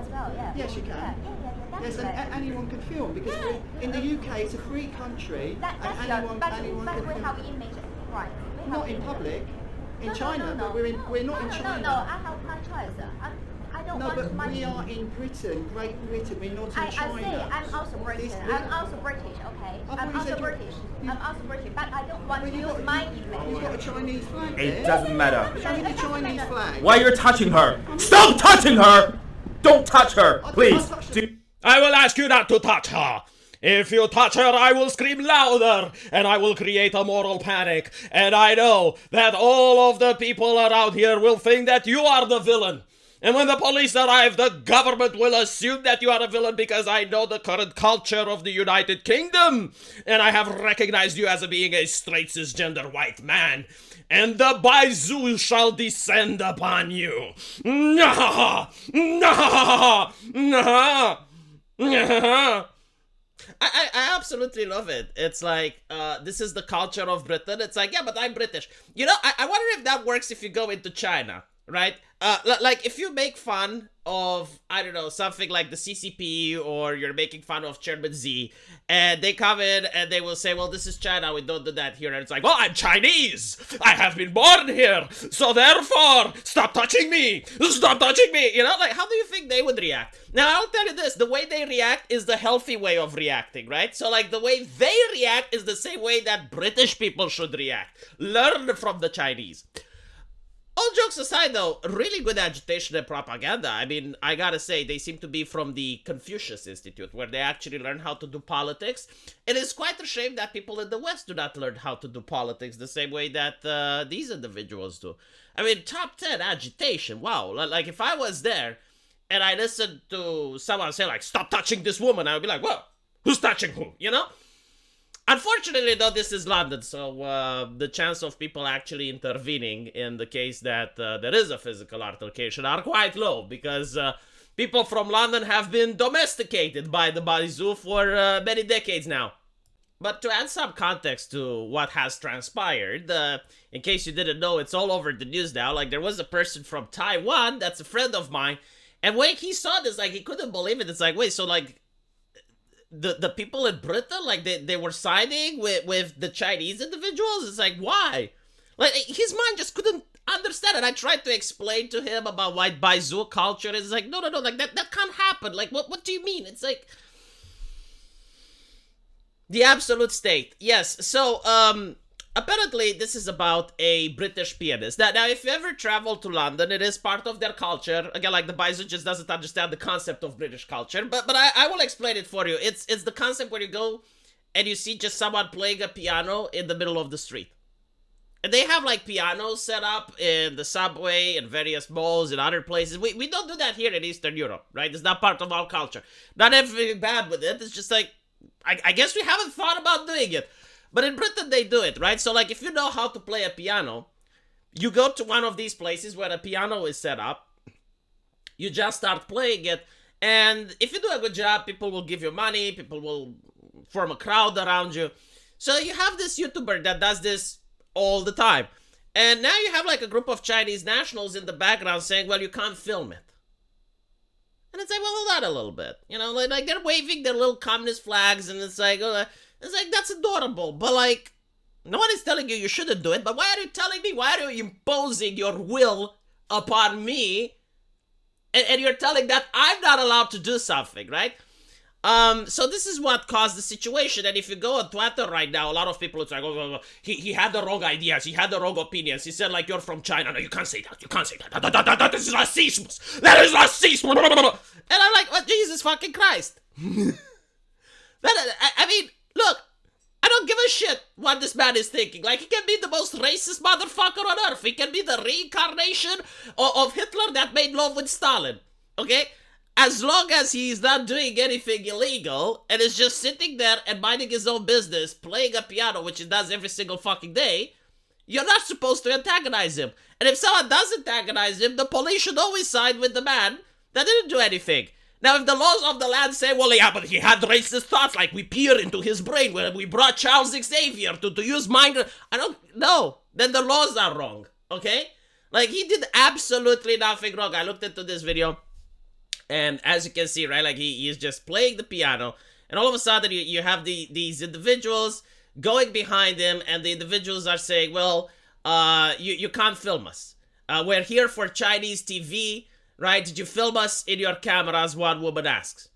as well, yeah. Yes, you can. Yes, and anyone can film because in the UK it's a free country, and anyone can. We have image, right? Not in public. In China, but we're not in China. No, I have my choice. I don't want but my... we are in Britain, Great Britain. We're not in China. I say I'm also British. I'm also British, okay? I'm also British, but I don't want to use my image. You've got a Chinese flag there. It doesn't matter. Show me the Chinese flag. Why you're touching her? Stop touching her! Don't touch her, please. I will ask you not to touch her. If you touch her, I will scream louder, and I will create a moral panic. And I know that all of the people around here will think that you are the villain. And when the police arrive, the government will assume that you are a villain because I know the current culture of the United Kingdom. And I have recognized you as being a straight cisgender white man. And the Baizu shall descend upon you. Nah! Nah! Nah! Nah! I absolutely love it. It's like, this is the culture of Britain. It's like, yeah, but I'm British. You know, I wonder if that works if you go into China, right? Like, if you make fun of, I don't know, something like the CCP, or you're making fun of Chairman Z, and they come in and they will say, well, this is China, we don't do that here. And it's like, well, I'm Chinese. I have been born here. So therefore, stop touching me. Stop touching me. You know, like, how do you think they would react? Now, I'll tell you this. The way they react is the healthy way of reacting, right? So, like, the way they react is the same way that British people should react. Learn from the Chinese. All jokes aside, though, really good agitation and propaganda. I mean, I gotta say, they seem to be from the Confucius Institute, where they actually learn how to do politics. It is quite a shame that people in the West do not learn how to do politics the same way that these individuals do. I mean, top 10 agitation, wow. Like, if I was there, and I listened to someone say, like, stop touching this woman, I would be like, well, who's touching who, you know? Unfortunately, though, this is London, so the chance of people actually intervening in the case that there is a physical altercation are quite low, because people from London have been domesticated by the Baizu for many decades now. But to add some context to what has transpired, in case you didn't know, it's all over the news now. Like, there was a person from Taiwan that's a friend of mine, and when he saw this, like, he couldn't believe it. It's like, wait, so, like, the people in Britain, like, they were siding with the Chinese individuals? It's like, why? Like, his mind just couldn't understand it. I tried to explain to him about why Baizu culture is like, no, like, that can't happen. Like, what do you mean? It's like, the absolute state. Yes, so, apparently this is about a British pianist. Now, if you ever travel to London, it is part of their culture. Again, like, the Baizu just doesn't understand the concept of British culture. But I will explain it for you. It's the concept where you go and you see just someone playing a piano in the middle of the street. And they have, like, pianos set up in the subway and various malls and other places. We don't do that here in Eastern Europe, right? It's not part of our culture. Not everything bad with it. It's just like, I guess we haven't thought about doing it. But in Britain, they do it, right? So, like, if you know how to play a piano, you go to one of these places where a piano is set up, you just start playing it, and if you do a good job, people will give you money, people will form a crowd around you. So you have this YouTuber that does this all the time. And now you have, like, a group of Chinese nationals in the background saying, well, you can't film it. And it's like, well, hold on a little bit. You know, like they're waving their little communist flags, and it's like, that's adorable, but, like, no one is telling you shouldn't do it, but why are you telling me? Why are you imposing your will upon me? And you're telling that I'm not allowed to do something, right? So this is what caused the situation, and if you go on Twitter right now, a lot of people, it's like, oh, he had the wrong ideas, he had the wrong opinions, he said, like, you're from China, no, you can't say that, that is racism, that is racism, and I'm like, well, Jesus fucking Christ. I mean, look, I don't give a shit what this man is thinking. Like, he can be the most racist motherfucker on earth. He can be the reincarnation of Hitler that made love with Stalin. Okay? As long as he's not doing anything illegal and is just sitting there and minding his own business, playing a piano, which he does every single fucking day, you're not supposed to antagonize him. And if someone does antagonize him, the police should always side with the man that didn't do anything. Now, if the laws of the land say, well, yeah, but he had racist thoughts, like we peered into his brain when we brought Charles Xavier to use mind, I don't know, then the laws are wrong, okay? Like, he did absolutely nothing wrong. I looked into this video, And as you can see, right, like he is just playing the piano, and all of a sudden you have these individuals going behind him, and the individuals are saying, well, you can't film us. We're here for Chinese TV, right? Did you film us in your cameras? One woman asks.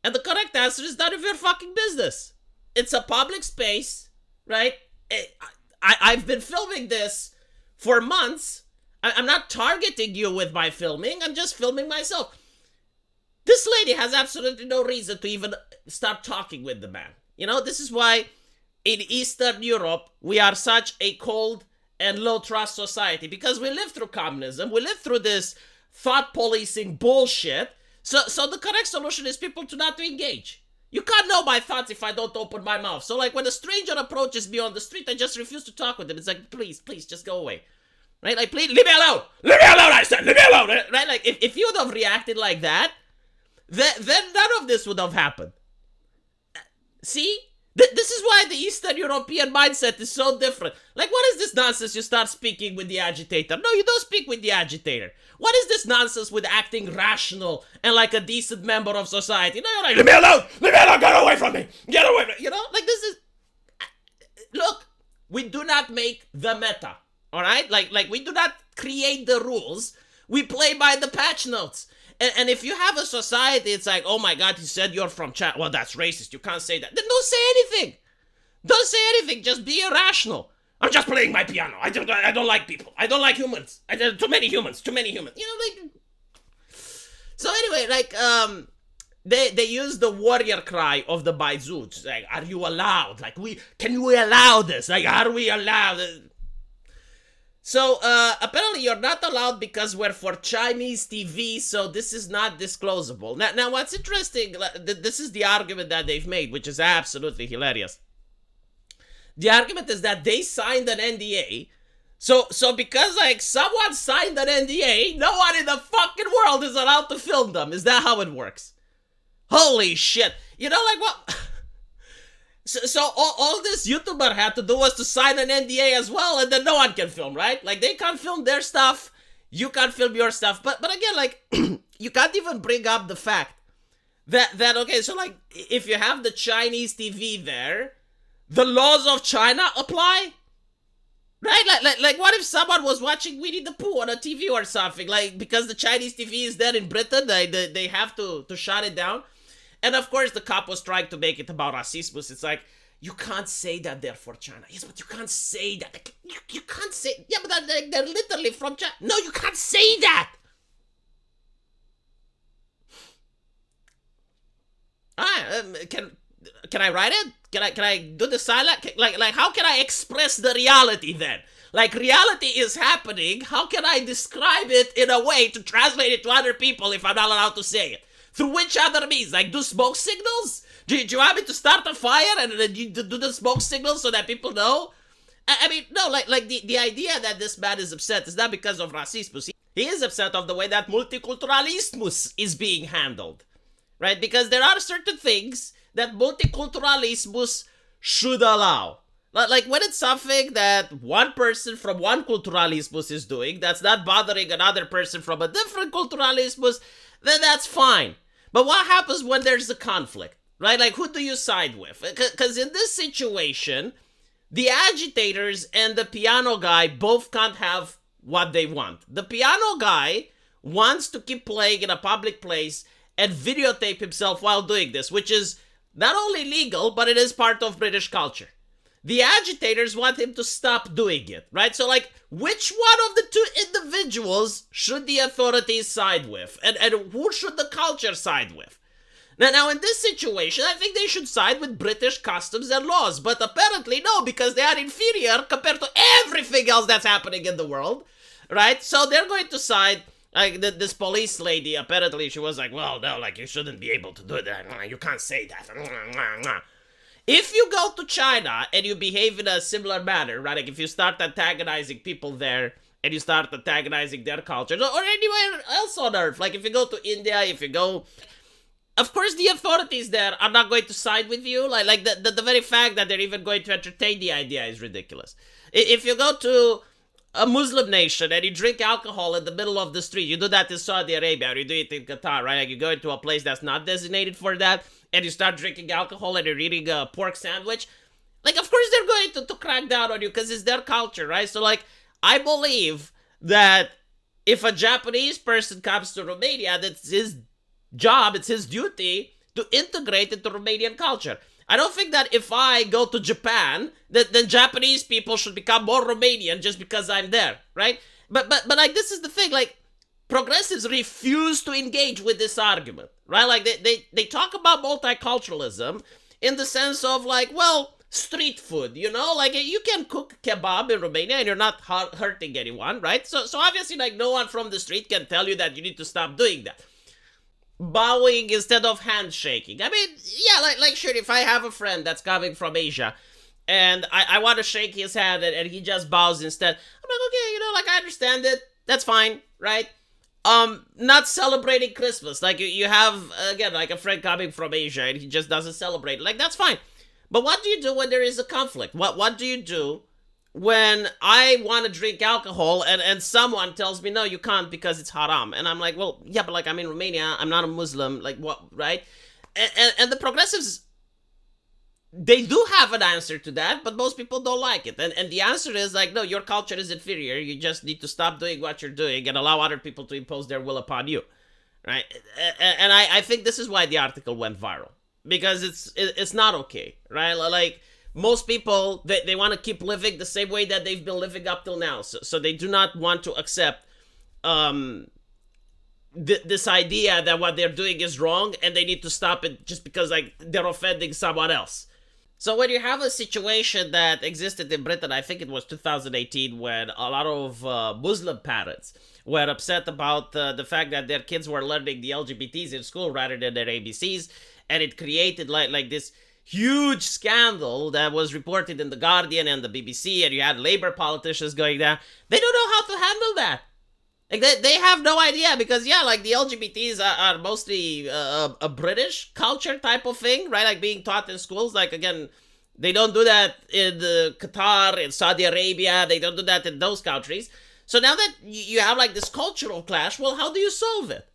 And the correct answer is none of your fucking business. It's a public space, right? I've been filming this for months. I'm not targeting you with my filming. I'm just filming myself. This lady has absolutely no reason to even start talking with the man. You know, this is why in Eastern Europe, we are such a cold and low trust society, because we lived through communism. We lived through this thought policing bullshit. So the correct solution is people to not to engage. You can't know my thoughts if I don't open my mouth. So like when a stranger approaches me on the street, I just refuse to talk with them. It's like, please, just go away. Right? Like, please, leave me alone. Leave me alone, I said, leave me alone. Right? Like, if you would have reacted like that, then none of this would have happened. See? This is why the Eastern European mindset is so different. Like, what is this nonsense you start speaking with the agitator? No, you don't speak with the agitator. What is this nonsense with acting rational and like a decent member of society? No, you're like, leave me alone, get away from me, get away from me. You know, like this is... Look, we do not make the meta, all right? Like we do not create the rules. We play by the patch notes. And if you have a society, it's like, oh my God, he said you're from China. Well, that's racist. You can't say that. Then don't say anything. Don't say anything. Just be irrational. I'm just playing my piano. I don't like people. I don't like humans. Too many humans. You know, like... So anyway, like, they use the warrior cry of the Baizuts. Like, are you allowed? Like, can we allow this? Like, are we allowed? So, apparently you're not allowed because we're for Chinese TV, so this is not disclosable. Now what's interesting, this is the argument that they've made, which is absolutely hilarious. The argument is that they signed an NDA, so because, like, someone signed an NDA, no one in the fucking world is allowed to film them. Is that how it works? Holy shit. You know, like, what... So all this YouTuber had to do was to sign an NDA as well, and then no one can film, right? Like, they can't film their stuff, you can't film your stuff. But again, like, you can't even bring up the fact that okay, so like, if you have the Chinese TV there, the laws of China apply? Right? Like what if someone was watching Winnie the Pooh on a TV or something? Like, because the Chinese TV is there in Britain, they have to shut it down. And of course, the cop was trying to make it about racism. It's like, you can't say that they're for China. Yes, but you can't say that. Like, you can't say... Yeah, but they're literally from China. No, you can't say that. Can I write it? Can I do the silent? Like how can I express the reality then? Like, reality is happening. How can I describe it in a way to translate it to other people if I'm not allowed to say it? Through which other means? Like, do smoke signals? Do you want me to start a fire and then you do the smoke signals so that people know? I mean, no, like the idea that this man is upset is not because of racism. He is upset of the way that multiculturalism is being handled, right? Because there are certain things that multiculturalism should allow. Like when it's something that one person from one culturalism is doing that's not bothering another person from a different culturalism, then that's fine. But what happens when there's a conflict, right? Like, who do you side with? Because in this situation, the agitators and the piano guy both can't have what they want. The piano guy wants to keep playing in a public place and videotape himself while doing this, which is not only legal, but it is part of British culture. The agitators want him to stop doing it, right? So, like, which one of the two individuals should the authorities side with? And who should the culture side with? Now, in this situation, I think they should side with British customs and laws. But apparently, no, because they are inferior compared to everything else that's happening in the world, right? So they're going to side... Like, this police lady, apparently, she was like, well, no, like, you shouldn't be able to do that. You can't say that. If you go to China and you behave in a similar manner, right? Like, if you start antagonizing people there and you start antagonizing their culture, or anywhere else on earth, like if you go to India, if you go... Of course, the authorities there are not going to side with you. Like the very fact that they're even going to entertain the idea is ridiculous. If you go to a Muslim nation and you drink alcohol in the middle of the street. You do that in Saudi Arabia, or you do it in Qatar, right? Like you go into a place that's not designated for that, and you start drinking alcohol and you're eating a pork sandwich. Like, of course they're going to crack down on you because it's their culture, right? So, like, I believe that if a Japanese person comes to Romania, that's his job, it's his duty to integrate into Romanian culture. I don't think that if I go to Japan, then Japanese people should become more Romanian just because I'm there, right? But like, this is the thing, like, progressives refuse to engage with this argument, right? Like, they talk about multiculturalism in the sense of, like, well, street food, you know? Like, you can cook kebab in Romania and you're not hurting anyone, right? So obviously, like, no one from the street can tell you that you need to stop doing that. Bowing instead of handshaking. I mean, yeah, like sure, if I have a friend that's coming from Asia and I want to shake his hand and he just bows instead, I'm like, okay, you know, like, I understand it. That's fine, right? Not celebrating Christmas. Like, you have, again, like a friend coming from Asia and he just doesn't celebrate. Like, that's fine. But what do you do when there is a conflict? What do you do when I want to drink alcohol and someone tells me, no, you can't because it's haram? And I'm like, well, yeah, but like, I'm in Romania, I'm not a Muslim, like, what, right? And the progressives, they do have an answer to that, but most people don't like it. And the answer is like, no, your culture is inferior. You just need to stop doing what you're doing and allow other people to impose their will upon you, right? And I think this is why the article went viral, because it's not okay, right? Like, most people, they want to keep living the same way that they've been living up till now. So they do not want to accept this idea that what they're doing is wrong and they need to stop it just because, like, they're offending someone else. So when you have a situation that existed in Britain, I think it was 2018, when a lot of Muslim parents were upset about the fact that their kids were learning the LGBTs in school rather than their ABCs, and it created like this huge scandal that was reported in The Guardian and the BBC, and you had Labour politicians going down. They don't know how to handle that. Like, they have no idea, because, yeah, like, the LGBTs are mostly a British culture type of thing, right? Like, being taught in schools. Like, again, they don't do that in Qatar, in Saudi Arabia. They don't do that in those countries. So now that you have, like, this cultural clash, well, how do you solve it?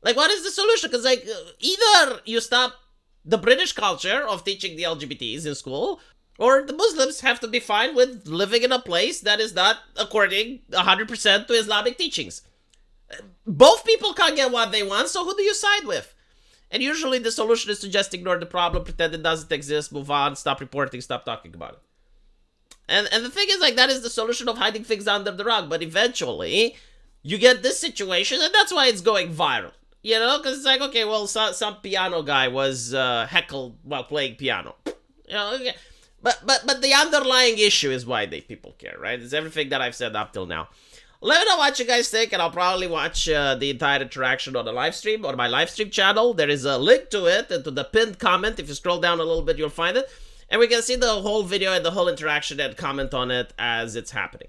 Like, what is the solution? Because, like, either you stop the British culture of teaching the LGBTs in school, or the Muslims have to be fine with living in a place that is not according 100% to Islamic teachings. Both people can't get what they want, so who do you side with? And usually the solution is to just ignore the problem, pretend it doesn't exist, move on, stop reporting, stop talking about it. And the thing is, like, that is the solution of hiding things under the rug, but eventually you get this situation, and that's why it's going viral. You know, because it's like, okay, well, some piano guy was heckled while playing piano. You know, okay. But the underlying issue is why people care, right? It's everything that I've said up till now. Let me know what you guys think, and I'll probably watch the entire interaction on the live stream, on my live stream channel. There is a link to it, and to the pinned comment. If you scroll down a little bit, you'll find it. And we can see the whole video and the whole interaction and comment on it as it's happening.